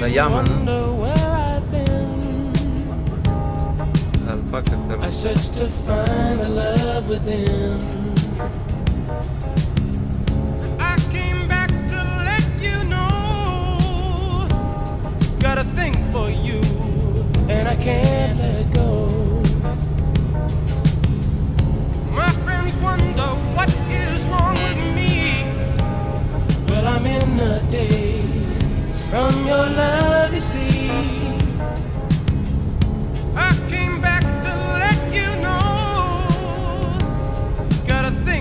La llama, ¿no? Alpacas, claro. I search to find the love within. I came back to let you know. Got a thing for you, and I can't let go. My friends wonder what is wrong with me. Well, I'm in a daze from your love, you see.